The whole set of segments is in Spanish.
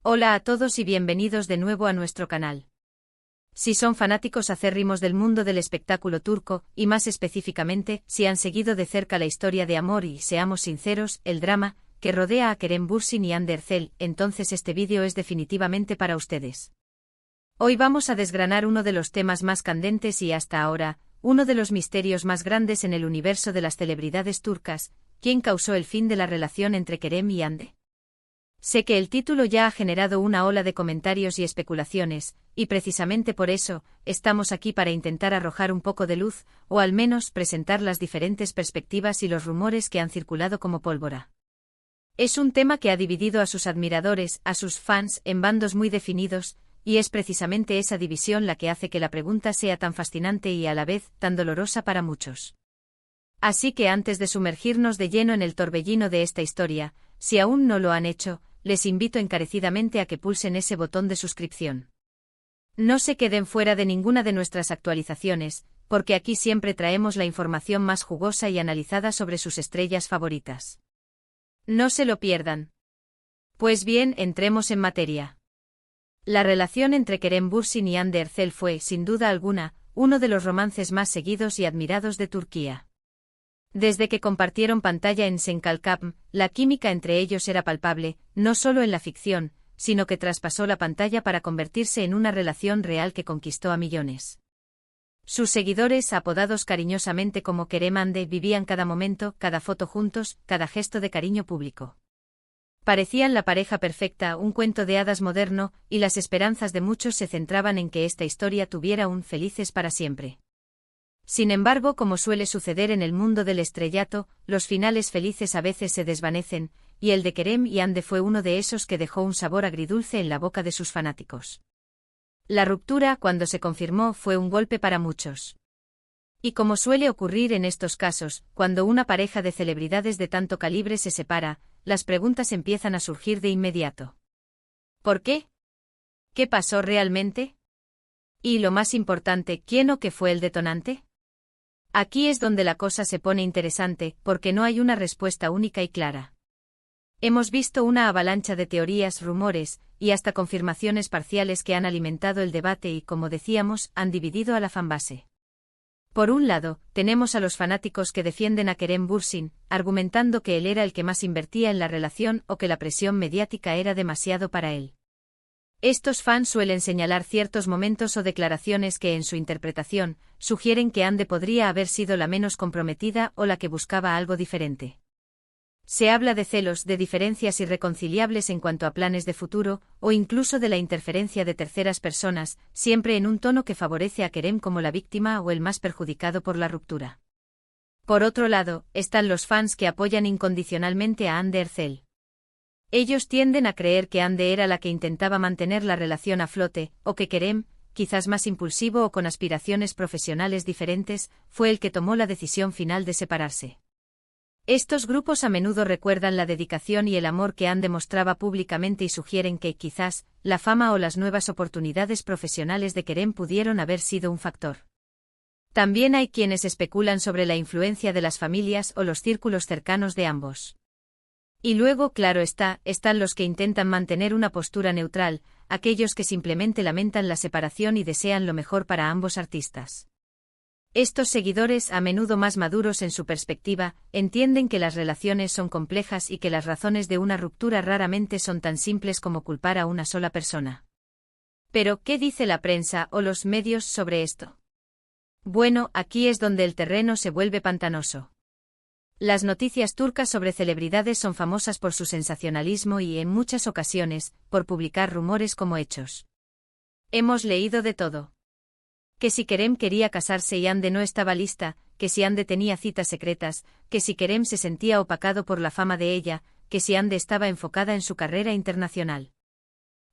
Hola a todos y bienvenidos de nuevo a nuestro canal. Si son fanáticos acérrimos del mundo del espectáculo turco, y más específicamente, si han seguido de cerca la historia de amor y, seamos sinceros, el drama que rodea a Kerem Bürsin y Hande Erçel, entonces este vídeo es definitivamente para ustedes. Hoy vamos a desgranar uno de los temas más candentes y hasta ahora, uno de los misterios más grandes en el universo de las celebridades turcas: ¿quién causó el fin de la relación entre Kerem y Hande? Sé que el título ya ha generado una ola de comentarios y especulaciones, y precisamente por eso, estamos aquí para intentar arrojar un poco de luz, o al menos presentar las diferentes perspectivas y los rumores que han circulado como pólvora. Es un tema que ha dividido a sus admiradores, a sus fans, en bandos muy definidos, y es precisamente esa división la que hace que la pregunta sea tan fascinante y a la vez tan dolorosa para muchos. Así que antes de sumergirnos de lleno en el torbellino de esta historia, si aún no lo han hecho, les invito encarecidamente a que pulsen ese botón de suscripción. No se queden fuera de ninguna de nuestras actualizaciones, porque aquí siempre traemos la información más jugosa y analizada sobre sus estrellas favoritas. No se lo pierdan. Pues bien, entremos en materia. La relación entre Kerem Bürsin y Hande Erçel fue, sin duda alguna, uno de los romances más seguidos y admirados de Turquía. Desde que compartieron pantalla en Senkalkam, la química entre ellos era palpable, no solo en la ficción, sino que traspasó la pantalla para convertirse en una relación real que conquistó a millones. Sus seguidores, apodados cariñosamente como Kerem Hande, vivían cada momento, cada foto juntos, cada gesto de cariño público. Parecían la pareja perfecta, un cuento de hadas moderno, y las esperanzas de muchos se centraban en que esta historia tuviera un felices para siempre. Sin embargo, como suele suceder en el mundo del estrellato, los finales felices a veces se desvanecen, y el de Kerem y Hande fue uno de esos que dejó un sabor agridulce en la boca de sus fanáticos. La ruptura, cuando se confirmó, fue un golpe para muchos. Y como suele ocurrir en estos casos, cuando una pareja de celebridades de tanto calibre se separa, las preguntas empiezan a surgir de inmediato. ¿Por qué? ¿Qué pasó realmente? Y lo más importante, ¿quién o qué fue el detonante? Aquí es donde la cosa se pone interesante, porque no hay una respuesta única y clara. Hemos visto una avalancha de teorías, rumores, y hasta confirmaciones parciales que han alimentado el debate y, como decíamos, han dividido a la fanbase. Por un lado, tenemos a los fanáticos que defienden a Kerem Bürsin, argumentando que él era el que más invertía en la relación o que la presión mediática era demasiado para él. Estos fans suelen señalar ciertos momentos o declaraciones que, en su interpretación, sugieren que Hande podría haber sido la menos comprometida o la que buscaba algo diferente. Se habla de celos, de diferencias irreconciliables en cuanto a planes de futuro, o incluso de la interferencia de terceras personas, siempre en un tono que favorece a Kerem como la víctima o el más perjudicado por la ruptura. Por otro lado, están los fans que apoyan incondicionalmente a Hande Erçel. Ellos tienden a creer que Hande era la que intentaba mantener la relación a flote, o que Kerem, quizás más impulsivo o con aspiraciones profesionales diferentes, fue el que tomó la decisión final de separarse. Estos grupos a menudo recuerdan la dedicación y el amor que Hande mostraba públicamente y sugieren que, quizás, la fama o las nuevas oportunidades profesionales de Kerem pudieron haber sido un factor. También hay quienes especulan sobre la influencia de las familias o los círculos cercanos de ambos. Y luego, claro está, están los que intentan mantener una postura neutral, aquellos que simplemente lamentan la separación y desean lo mejor para ambos artistas. Estos seguidores, a menudo más maduros en su perspectiva, entienden que las relaciones son complejas y que las razones de una ruptura raramente son tan simples como culpar a una sola persona. Pero, ¿qué dice la prensa o los medios sobre esto? Bueno, aquí es donde el terreno se vuelve pantanoso. Las noticias turcas sobre celebridades son famosas por su sensacionalismo y, en muchas ocasiones, por publicar rumores como hechos. Hemos leído de todo. Que si Kerem quería casarse y Hande no estaba lista, que si Hande tenía citas secretas, que si Kerem se sentía opacado por la fama de ella, que si Hande estaba enfocada en su carrera internacional.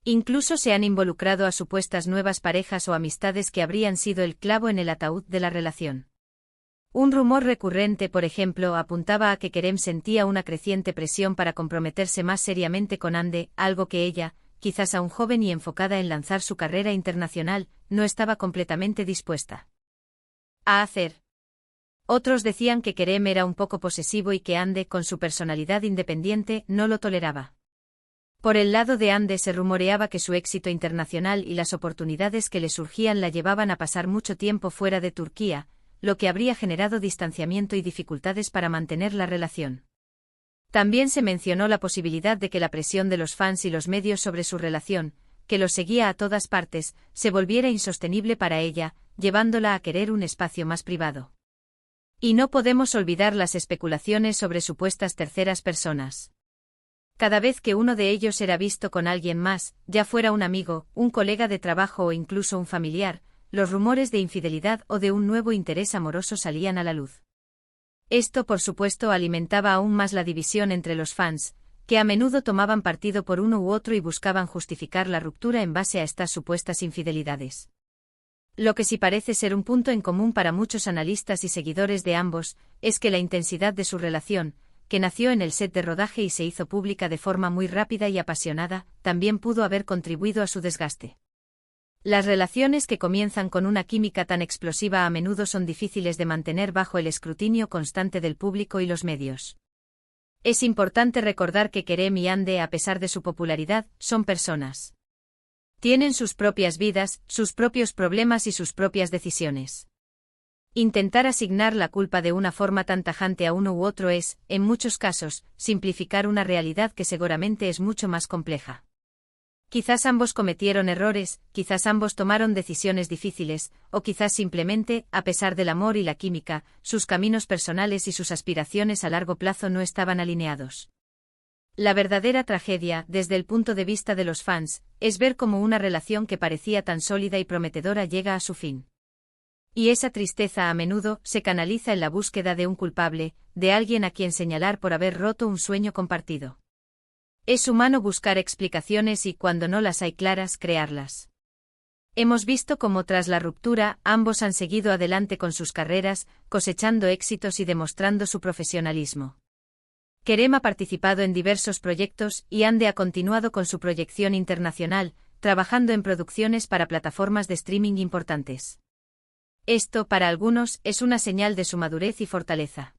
Incluso se han involucrado a supuestas nuevas parejas o amistades que habrían sido el clavo en el ataúd de la relación. Un rumor recurrente, por ejemplo, apuntaba a que Kerem sentía una creciente presión para comprometerse más seriamente con Hande, algo que ella, quizás aún joven y enfocada en lanzar su carrera internacional, no estaba completamente dispuesta a hacer. Otros decían que Kerem era un poco posesivo y que Hande, con su personalidad independiente, no lo toleraba. Por el lado de Ande se rumoreaba que su éxito internacional y las oportunidades que le surgían la llevaban a pasar mucho tiempo fuera de Turquía, lo que habría generado distanciamiento y dificultades para mantener la relación. También se mencionó la posibilidad de que la presión de los fans y los medios sobre su relación, que lo seguía a todas partes, se volviera insostenible para ella, llevándola a querer un espacio más privado. Y no podemos olvidar las especulaciones sobre supuestas terceras personas. Cada vez que uno de ellos era visto con alguien más, ya fuera un amigo, un colega de trabajo o incluso un familiar, los rumores de infidelidad o de un nuevo interés amoroso salían a la luz. Esto, por supuesto, alimentaba aún más la división entre los fans, que a menudo tomaban partido por uno u otro y buscaban justificar la ruptura en base a estas supuestas infidelidades. Lo que sí parece ser un punto en común para muchos analistas y seguidores de ambos, es que la intensidad de su relación, que nació en el set de rodaje y se hizo pública de forma muy rápida y apasionada, también pudo haber contribuido a su desgaste. Las relaciones que comienzan con una química tan explosiva a menudo son difíciles de mantener bajo el escrutinio constante del público y los medios. Es importante recordar que Kerem y Hande, a pesar de su popularidad, son personas. Tienen sus propias vidas, sus propios problemas y sus propias decisiones. Intentar asignar la culpa de una forma tan tajante a uno u otro es, en muchos casos, simplificar una realidad que seguramente es mucho más compleja. Quizás ambos cometieron errores, quizás ambos tomaron decisiones difíciles, o quizás simplemente, a pesar del amor y la química, sus caminos personales y sus aspiraciones a largo plazo no estaban alineados. La verdadera tragedia, desde el punto de vista de los fans, es ver cómo una relación que parecía tan sólida y prometedora llega a su fin. Y esa tristeza a menudo se canaliza en la búsqueda de un culpable, de alguien a quien señalar por haber roto un sueño compartido. Es humano buscar explicaciones y, cuando no las hay claras, crearlas. Hemos visto cómo tras la ruptura, ambos han seguido adelante con sus carreras, cosechando éxitos y demostrando su profesionalismo. Kerem ha participado en diversos proyectos y Hande ha continuado con su proyección internacional, trabajando en producciones para plataformas de streaming importantes. Esto, para algunos, es una señal de su madurez y fortaleza.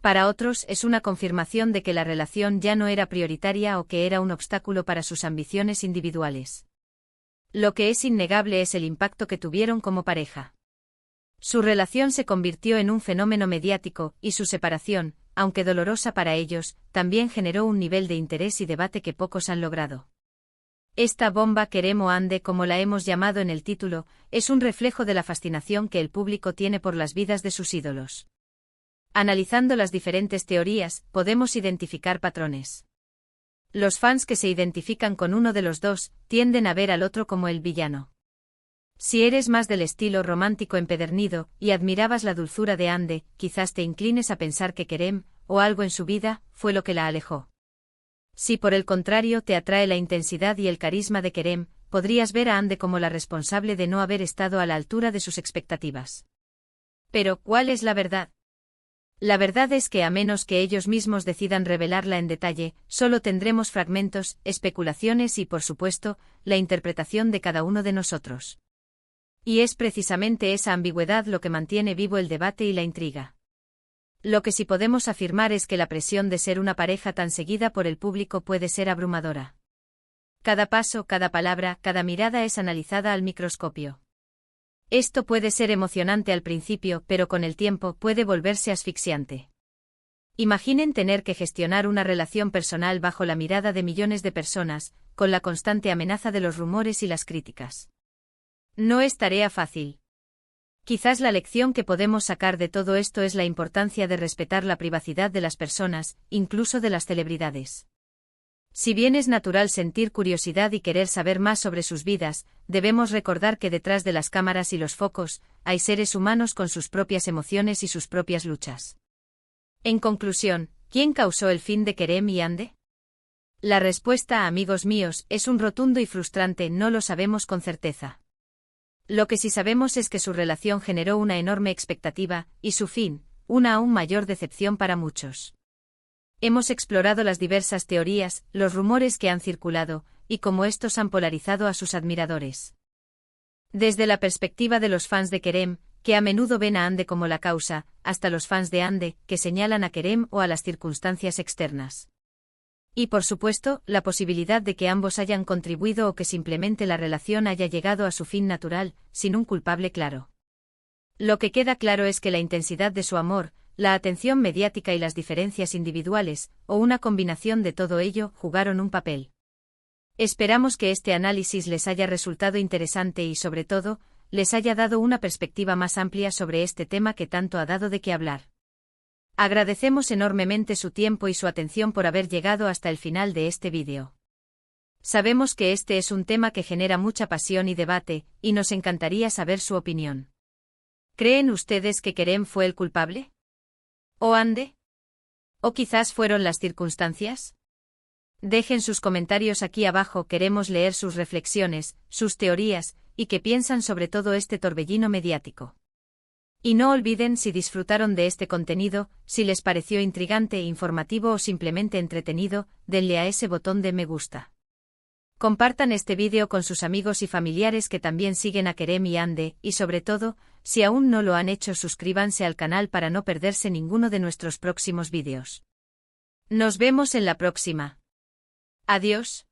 Para otros, es una confirmación de que la relación ya no era prioritaria o que era un obstáculo para sus ambiciones individuales. Lo que es innegable es el impacto que tuvieron como pareja. Su relación se convirtió en un fenómeno mediático, y su separación, aunque dolorosa para ellos, también generó un nivel de interés y debate que pocos han logrado. Esta bomba Kerem o Hande, como la hemos llamado en el título, es un reflejo de la fascinación que el público tiene por las vidas de sus ídolos. Analizando las diferentes teorías, podemos identificar patrones. Los fans que se identifican con uno de los dos, tienden a ver al otro como el villano. Si eres más del estilo romántico empedernido, y admirabas la dulzura de Hande, quizás te inclines a pensar que Kerem, o algo en su vida, fue lo que la alejó. Si por el contrario te atrae la intensidad y el carisma de Kerem, podrías ver a Hande como la responsable de no haber estado a la altura de sus expectativas. Pero, ¿cuál es la verdad? La verdad es que a menos que ellos mismos decidan revelarla en detalle, solo tendremos fragmentos, especulaciones y, por supuesto, la interpretación de cada uno de nosotros. Y es precisamente esa ambigüedad lo que mantiene vivo el debate y la intriga. Lo que sí podemos afirmar es que la presión de ser una pareja tan seguida por el público puede ser abrumadora. Cada paso, cada palabra, cada mirada es analizada al microscopio. Esto puede ser emocionante al principio, pero con el tiempo puede volverse asfixiante. Imaginen tener que gestionar una relación personal bajo la mirada de millones de personas, con la constante amenaza de los rumores y las críticas. No es tarea fácil. Quizás la lección que podemos sacar de todo esto es la importancia de respetar la privacidad de las personas, incluso de las celebridades. Si bien es natural sentir curiosidad y querer saber más sobre sus vidas, debemos recordar que detrás de las cámaras y los focos, hay seres humanos con sus propias emociones y sus propias luchas. En conclusión, ¿quién causó el fin de Kerem y Hande? La respuesta, amigos míos, es un rotundo y frustrante no lo sabemos con certeza. Lo que sí sabemos es que su relación generó una enorme expectativa, y su fin, una aún mayor decepción para muchos. Hemos explorado las diversas teorías, los rumores que han circulado, y cómo estos han polarizado a sus admiradores. Desde la perspectiva de los fans de Kerem, que a menudo ven a Hande como la causa, hasta los fans de Hande, que señalan a Kerem o a las circunstancias externas. Y por supuesto, la posibilidad de que ambos hayan contribuido o que simplemente la relación haya llegado a su fin natural, sin un culpable claro. Lo que queda claro es que la intensidad de su amor, la atención mediática y las diferencias individuales, o una combinación de todo ello, jugaron un papel. Esperamos que este análisis les haya resultado interesante y, sobre todo, les haya dado una perspectiva más amplia sobre este tema que tanto ha dado de qué hablar. Agradecemos enormemente su tiempo y su atención por haber llegado hasta el final de este vídeo. Sabemos que este es un tema que genera mucha pasión y debate, y nos encantaría saber su opinión. ¿Creen ustedes que Kerem fue el culpable? ¿O Hande? ¿O quizás fueron las circunstancias? Dejen sus comentarios aquí abajo, queremos leer sus reflexiones, sus teorías, y qué piensan sobre todo este torbellino mediático. Y no olviden, si disfrutaron de este contenido, si les pareció intrigante, informativo o simplemente entretenido, denle a ese botón de me gusta. Compartan este vídeo con sus amigos y familiares que también siguen a Kerem y Hande, y sobre todo, si aún no lo han hecho, suscríbanse al canal para no perderse ninguno de nuestros próximos vídeos. Nos vemos en la próxima. Adiós.